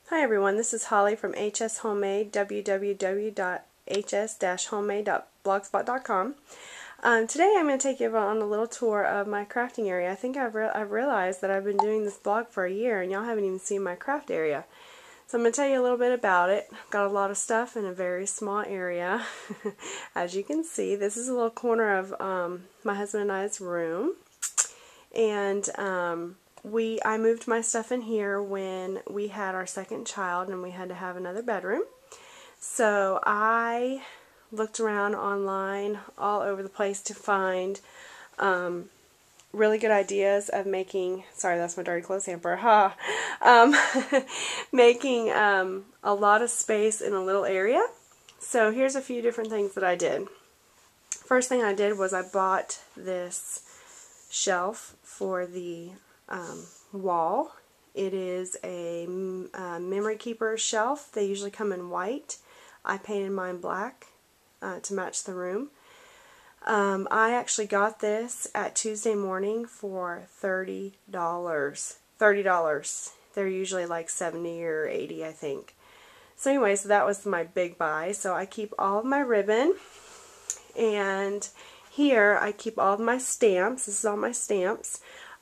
Hi everyone, this is Holly from HS Homemade, www.hs-homemade.blogspot.com. Today I'm going to take you on a little tour of my crafting area. I think I've realized that I've been doing this blog for a year and y'all haven't even seen my craft area. So I'm going to tell you a little bit about it. I've got a lot of stuff in a very small area. As you can see, this is a little corner of my husband and I's room. And I moved my stuff in here when we had our second child and we had to have another bedroom. So I looked around online all over the place to find really good ideas of making, sorry that's my dirty clothes hamper, making a lot of space in a little area. So here's a few different things that I did. First thing I did was I bought this shelf for the wall. It is a memory keeper shelf. They usually come in white. I painted mine black to match the room. I actually got this at Tuesday Morning for $30. $30. They're usually like $70 or $80, I think. So anyway, so that was my big buy. So I keep all of my ribbon, and here I keep all of my stamps. This is all my stamps.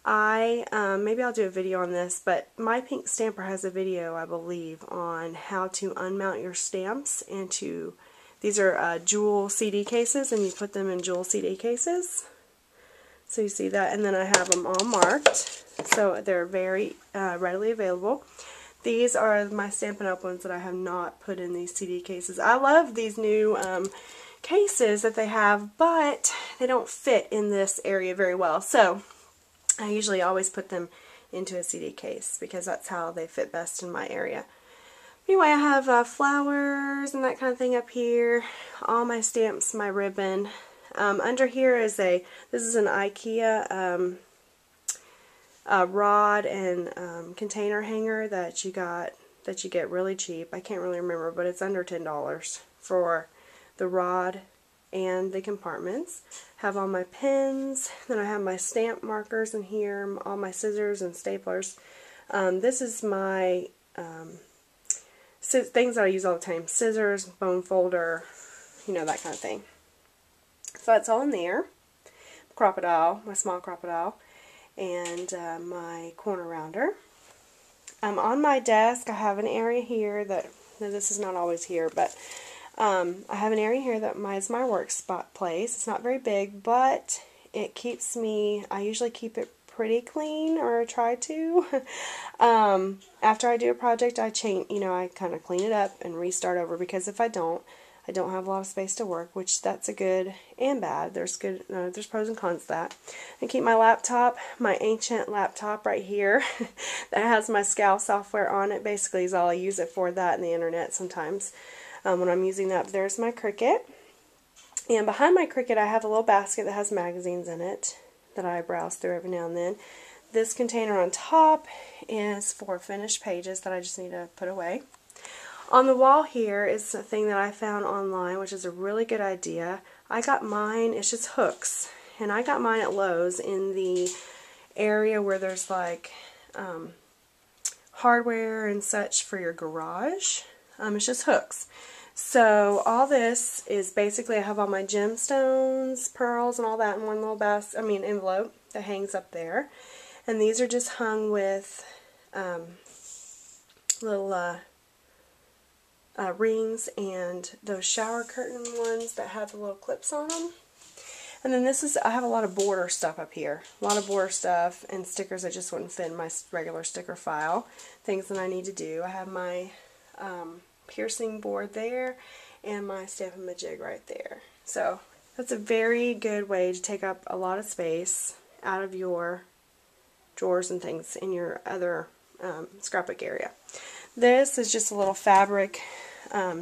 Maybe I'll do a video on this, but My Pink Stamper has a video, I believe, on how to unmount your stamps into, these are jewel CD cases, and you put them in jewel CD cases. So you see that, and then I have them all marked, so they're very readily available. These are my Stampin' Up! Ones that I have not put in these CD cases. I love these new cases that they have, but they don't fit in this area very well. So I usually always put them into a CD case because that's how they fit best in my area. Anyway, I have flowers and that kind of thing up here, all my stamps, my ribbon. Under here is this is an IKEA rod and container hanger that you get really cheap. I can't really remember, but it's under $10 for the rod and the compartments. Have all my pens, then I have my stamp markers in here, all my scissors and staplers. This is my things that I use all the time, scissors, bone folder, you know, that kind of thing. So that's all in there. Crocodile, my small crocodile, and my corner rounder. On my desk I have an area here that, now this is not always here, but I have an area here that is my work spot place. It's not very big, but it keeps me, I usually keep it pretty clean, or I try to. After I do a project, I kind of clean it up and restart over, because if I don't have a lot of space to work, which that's a good and bad. There's pros and cons to that. I keep my laptop, my ancient laptop right here that has my Scout software on it. Basically is all I use it for, that and the internet sometimes. When I'm using that. There's my Cricut, and behind my Cricut I have a little basket that has magazines in it that I browse through every now and then. This container on top is for finished pages that I just need to put away. On the wall here is a thing that I found online, which is a really good idea. I got mine, it's just hooks, and I got mine at Lowe's in the area where there's like hardware and such for your garage. It's just hooks. So all this is basically, I have all my gemstones, pearls, and all that in one little envelope that hangs up there. And these are just hung with little rings and those shower curtain ones that have the little clips on them. And then I have a lot of border stuff up here. A lot of border stuff and stickers that just wouldn't fit in my regular sticker file. Things that I need to do. I have my piercing board there and my Stampin' Majig right there. So that's a very good way to take up a lot of space out of your drawers and things in your other scrapbook area. This is just a little fabric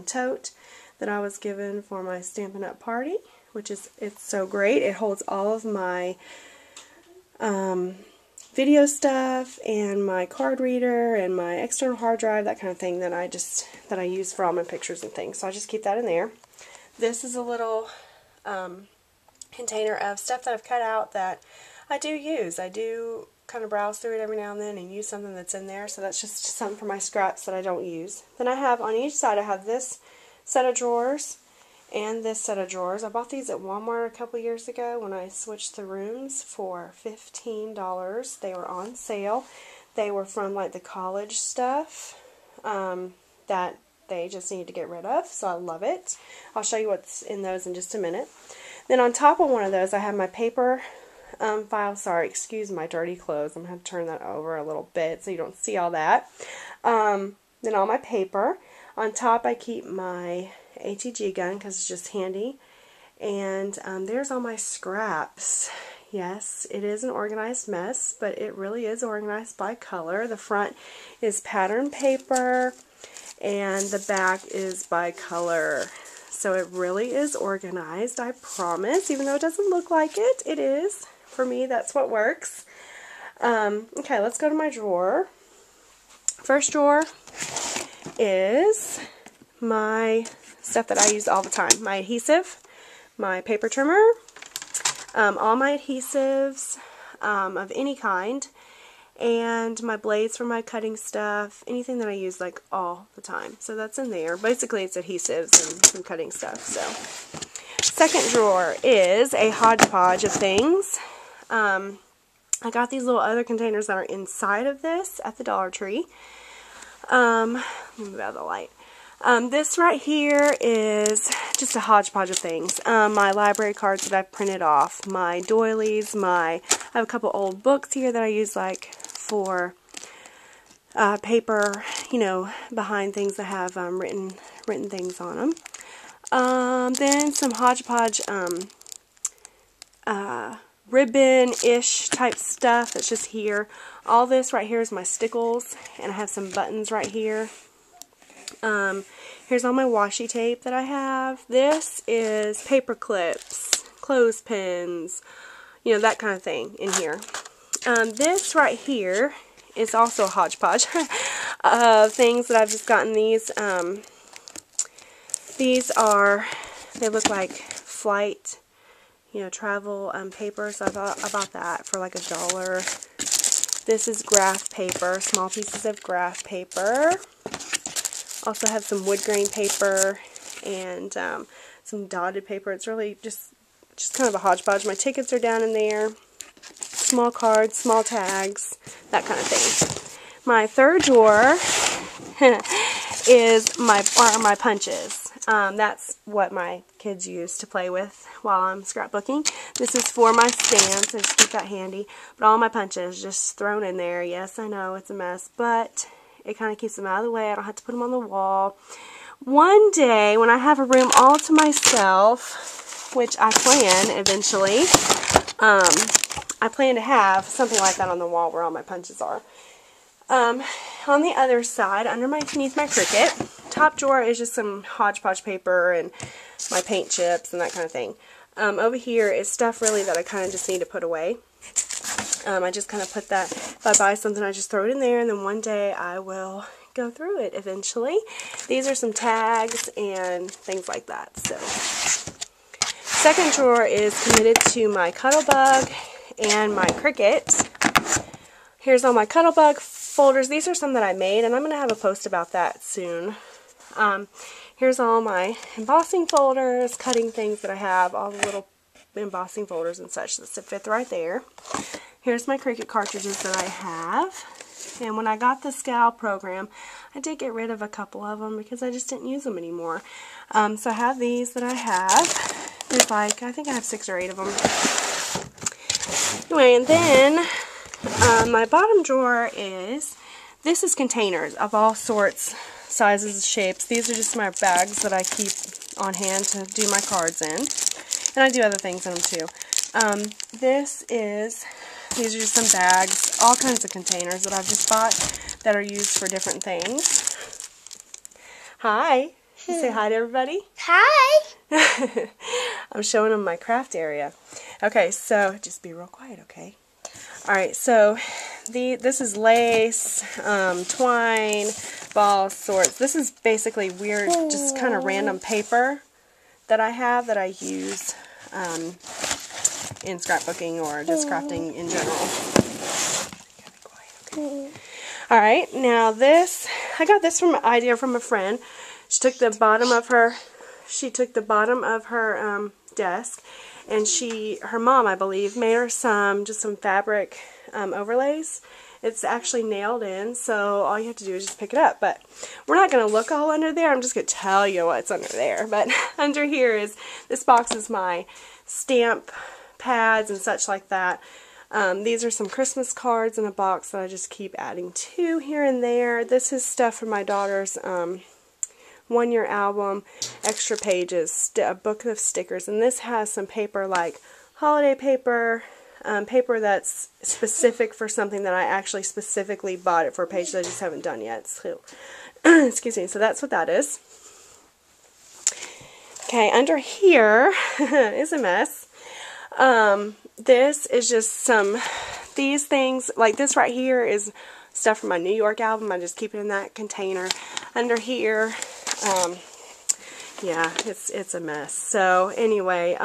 tote that I was given for my Stampin' Up! Party, it's so great. It holds all of my video stuff and my card reader and my external hard drive, that kind of thing that I use for all my pictures and things. So I just keep that in there. This is a little container of stuff that I've cut out that I do use. I do kind of browse through it every now and then and use something that's in there. So that's just something for my scraps that I don't use. Then I have, on each side, I have this set of drawers and this set of drawers. I bought these at Walmart a couple years ago when I switched the rooms for $15. They were on sale. They were from like the college stuff that they just need to get rid of, so I love it. I'll show you what's in those in just a minute. Then on top of one of those I have my paper file. Sorry, excuse my dirty clothes. I'm going to have to turn that over a little bit so you don't see all that. Then all my paper. On top I keep my ATG gun because it's just handy. And there's all my scraps. Yes, it is an organized mess, but it really is organized by color. The front is pattern paper and the back is by color. So it really is organized, I promise. Even though it doesn't look like it, it is. For me, that's what works. Okay, let's go to my drawer. First drawer is my stuff that I use all the time. My adhesive, my paper trimmer, all my adhesives of any kind, and my blades for my cutting stuff, anything that I use like all the time. So that's in there. Basically it's adhesives and some cutting stuff. So second drawer is a hodgepodge of things. I got these little other containers that are inside of this at the Dollar Tree. Let me move out of the light. This right here is just a hodgepodge of things. My library cards that I printed off, my doilies, I have a couple old books here that I use like for paper, you know, behind things that have written things on them. Then some hodgepodge ribbon-ish type stuff that's just here. All this right here is my stickles, and I have some buttons right here. Here's all my washi tape that I have. This is paper clips, clothespins, you know, that kind of thing in here. This right here is also a hodgepodge of things that I've just gotten. These they look like flight, you know, travel paper, so I bought that for like $1. This is graph paper, small pieces of graph paper. Also have some wood grain paper and some dotted paper. It's really just kind of a hodgepodge. My tickets are down in there. Small cards, small tags, that kind of thing. My third drawer is my punches. That's what my kids use to play with while I'm scrapbooking. This is for my stamps. I just keep that handy. But all my punches just thrown in there. Yes, I know it's a mess, but it kind of keeps them out of the way. I don't have to put them on the wall. One day, when I have a room all to myself, which I plan eventually, I plan to have something like that on the wall where all my punches are. On the other side, underneath my Cricut, top drawer is just some hodgepodge paper and my paint chips and that kind of thing. Over here is stuff really that I kind of just need to put away. I just kind of put that, if I buy something, I just throw it in there, and then one day I will go through it eventually. These are some tags and things like that. So, second drawer is committed to my Cuttlebug and my Cricut. Here's all my Cuttlebug folders. These are some that I made, and I'm going to have a post about that soon. Here's all my embossing folders, cutting things that I have, all the little embossing folders and such that fit right there. Here's my Cricut cartridges that I have. And when I got the Scal program, I did get rid of a couple of them because I just didn't use them anymore. So I have these that I have. There's like, I think I have 6 or 8 of them. Anyway, and then my bottom drawer this is containers of all sorts, sizes, shapes. These are just my bags that I keep on hand to do my cards in. And I do other things in them too. These are just some bags, all kinds of containers that I've just bought that are used for different things. Hi. You say hi to everybody. Hi. I'm showing them my craft area. Okay, so just be real quiet, okay? Alright, so this is lace, twine, ball sorts. This is basically weird, just kind of random paper that I have that I use in scrapbooking or just crafting in general. Alright, now this, I got this idea from a friend. She took the bottom of her desk, and her mom, I believe, made her just some fabric overlays. It's actually nailed in, so all you have to do is just pick it up. But we're not going to look all under there. I'm just going to tell you what's under there. But under here this box is my stamp pads and such like that. These are some Christmas cards in a box that I just keep adding to here and there. This is stuff for my daughter's one-year album, extra pages, a book of stickers. And this has some paper like holiday paper, paper that's specific for something that I actually specifically bought it for a page that I just haven't done yet. So, excuse me. So that's what that is. Okay, under here is a mess. This is just these things, like this right here is stuff from my New York album. I just keep it in that container. Under here, yeah, it's a mess. So anyway,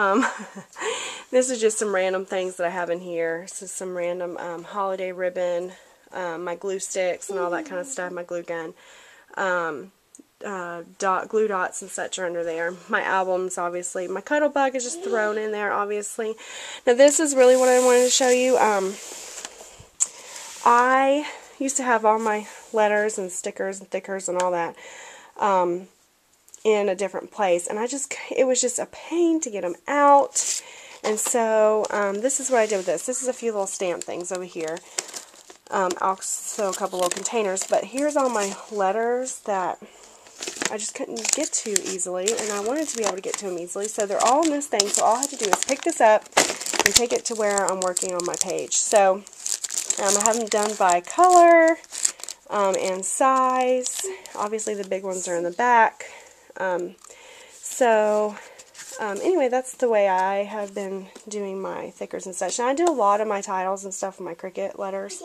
this is just some random things that I have in here. This is some random holiday ribbon, my glue sticks and all that kind of stuff, my glue gun. Glue dots and such are under there. My albums, obviously. My cuddle bug is just thrown in there, obviously. Now this is really what I wanted to show you. I used to have all my letters and stickers and thickers and all that in a different place, and it was just a pain to get them out. And so this is what I did with this. This is a few little stamp things over here. Also a couple little containers, but here's all my letters that I just couldn't get to easily, and I wanted to be able to get to them easily, so they're all in this thing. So all I have to do is pick this up and take it to where I'm working on my page. So I have them done by color and size. Obviously the big ones are in the back. Anyway, that's the way I have been doing my thickers and such. And I do a lot of my titles and stuff with my Cricut letters,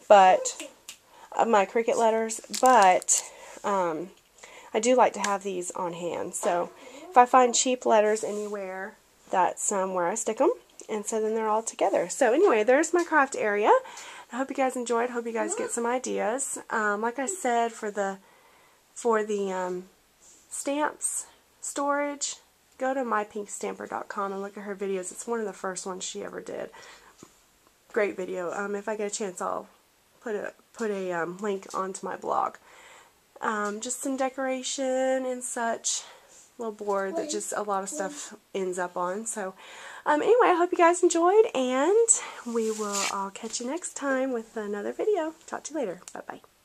but I do like to have these on hand. So if I find cheap letters anywhere, that's where I stick them. And so then they're all together. So anyway, there's my craft area. I hope you guys enjoyed. Hope you guys get some ideas. Like I said, for the stamps storage, go to mypinkstamper.com and look at her videos. It's one of the first ones she ever did. Great video. If I get a chance, I'll put a link onto my blog. Just some decoration and such, little board that just a lot of stuff ends up on. So anyway, I hope you guys enjoyed, and I'll catch you next time with another video. Talk to you later. Bye bye.